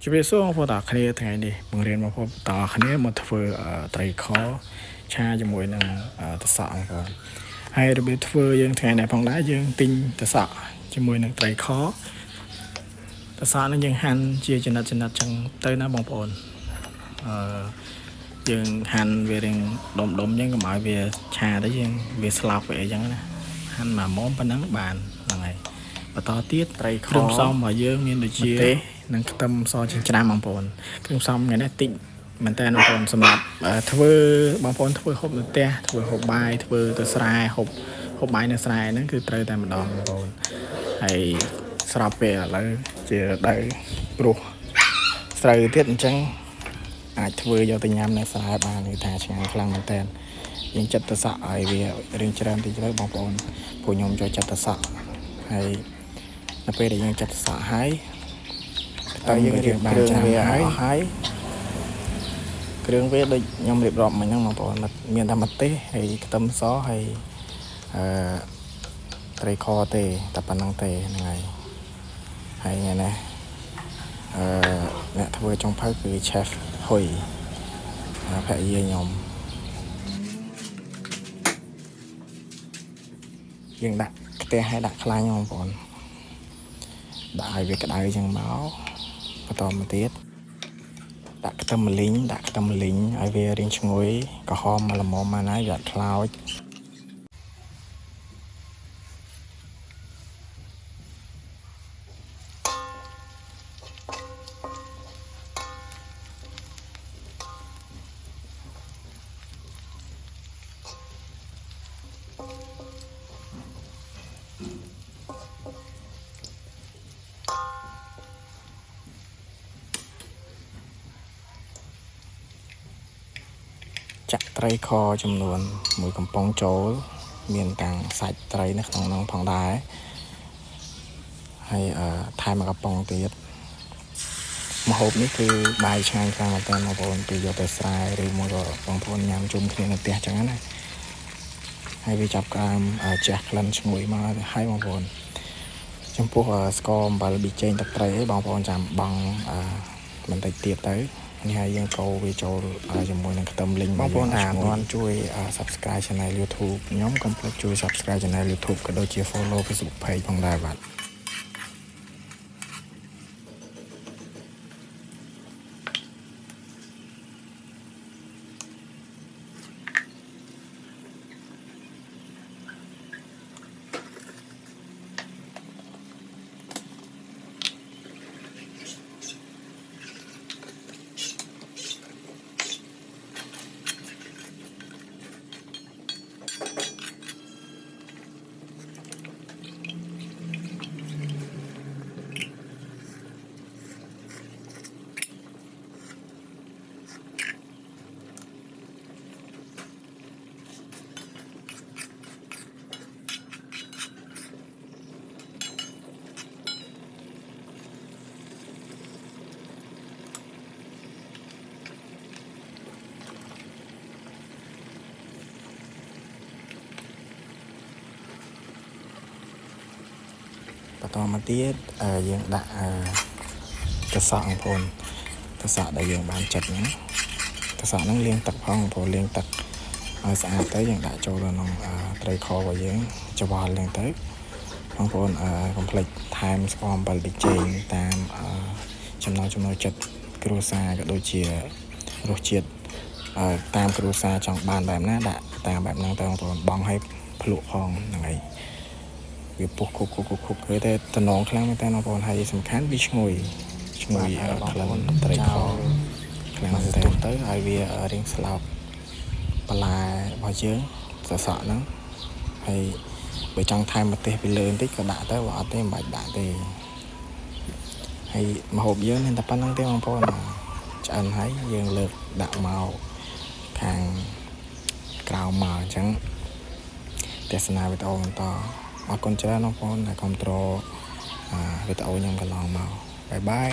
ជាវាសួរបងប្អូនតាគ្នាថ្ងៃនេះបង្រៀនបងប្អូនតាគ្នាមកធ្វើត្រីខឆាជាមួយនឹងតសក់បងប្អូនហើយរបៀបធ្វើយើងថ្ងៃនេះផងដែរយើងទិញតសក់ជាមួយនឹងត្រីខតសក់នេះយើងហាន់ជាចំណិតចឹងទៅណាបងប្អូនយើងហាន់វារៀងដុំចឹងកុំឲ្យវាឆាទៅយើងវាស្លាប់វាអីចឹងណាហាន់មកមុំប៉ុណ្ណឹងបានហ្នឹងហើយបន្តទៀតត្រីខគ្រឿងផ្សំរបស់យើងមានដូចជានិងខ្ទឹមសចិញ្ច្រាំបងប្អូនគ្រឿងផ្សំថ្ងៃនេះតិចមែនតើបងប្អូនសម្រាប់ធ្វើបងប្អូនធ្វើហូបនៅផ្ទះធ្វើហូបបាយធ្វើទៅស្រែហូបបាយនៅស្រែហ្នឹងគឺត្រូវតែម្ដងបងប្អូនហើយស្រាប់ពេលឥឡូវជាដៅព្រោះស្រូវទៀតអញ្ចឹងអាចធ្វើយកទៅញ៉ាំនៅស្រែបានគឺថាឆ្ងាញ់ខ្លាំងមែនតើយើងចិត្តទៅសក់ឲ្យវារៀងច្រើនតិចទៅបងប្អូនពួកខ្ញុំចូលចិត្តទៅសក់ហើយនៅពេលដែលយើងចិត្តសក់ហើយតើយើងរៀបបានច្រើនហើយគ្រឿងវាដូចខ្ញុំរៀបរាប់មិញហ្នឹងបងប្អូនមានតែម្ទេសហើយខ្ទឹមសហើយត្រីខទេតែប៉ុណ្្នឹងទេហ្នឹងហើយថ្ងៃនេះអ្នកធ្វើចុងភៅគឺ Chef ហ៊ុយភរិយាខ្ញុំយើងដាក់ខ្ទះហើយដាក់ខ្លាញ់បងប្អូនដាក់ឲ្យវាក្តៅចឹងមកបន្តមកទៀតដាក់ខ្ទឹមម្លិញឲ្យវារៀងឈ្ងុយក្រហមល្មមមកណាយកខ្លោចចាក់ត្រីខចំនួន1កំប៉ុងចូលមានទាំងសាច់ត្រីនៅក្នុងនោះផងដែរហើយថែម1កំប៉ុងទៀតម្ហូបនេះគឺបាយឆ្ងាញ់ខ្លាំងមែនតើបងប្អូនពីយកទៅស្រែឬមកក៏បងប្អូនញ៉ាំជុំគ្នានៅផ្ទះចឹងណាហើយវាចាប់ក្តាមជះក្លិនឈ្ងុយមកហើយបងប្អូនចំពោះស្ករអំបិលប៊ីចេងទឹកត្រីបងប្អូនចាំបង់បន្តិចទៀតទៅនេះហើយយើងកូរវាចូលជាមួយនឹងខ្ទឹមលីងបងប្អូនថាអត់ទាន់ជួយ Subscribe Channel YouTube ខ្ញុំកុំភ្លេចជួយ Subscribe Channel YouTube ក៏ដូចជា Follow Facebook Page ផងដែរបាទបន្តមកទៀតយើងដាក់តសក់បងប្អូនតសក់ដែលយើងបានចិតហ្នឹងតសក់ហ្នឹងលាងទឹកផងបងប្អូនលាងទឹកឲ្យស្អាតទៅយើងដាក់ចូលក្នុងត្រីខរបស់យើងច្របល់ហ្នឹងទៅបងប្អូនកុំភ្លេចថែមស្ករអំបិលប៊ីចេងតាមចំណូលចិត្តគ្រួសារក៏ដូចជារសជាតិតាមគ្រួសារចង់បានបែបណាដាក់តាមបែបហ្នឹងទៅបងប្អូនបងឲ្យភ្លក់ផងហ្នឹងហើយវាពុះគុកគឺតែតំណងខ្លាំងមែនតើបងប្អូនហើយសំខាន់វាឈ្ងុយក្លិនត្រីខខ្លាំងមែនតើទៅឲ្យវារៀងស្លោកបន្លែរបស់យើងសសក់ហ្នឹងហើយបើចង់ថែមម្ទេសពីលើបន្តិចក៏ដាក់ទៅបើអត់ទេមិនបាច់ដាក់ទេហើយម្ហូបយើងមានតែប៉ុណ្្នឹងទេបងប្អូនឆ្អិនហើយយើងលើកដាក់មកខាងក្រៅមកអញ្ចឹងទស្សនាវីដេអូបន្តអរគុណច្រើនបងប្អូនដែលគាំទ្រវីដេអូខ្ញុំកន្លងមកបាយបាយ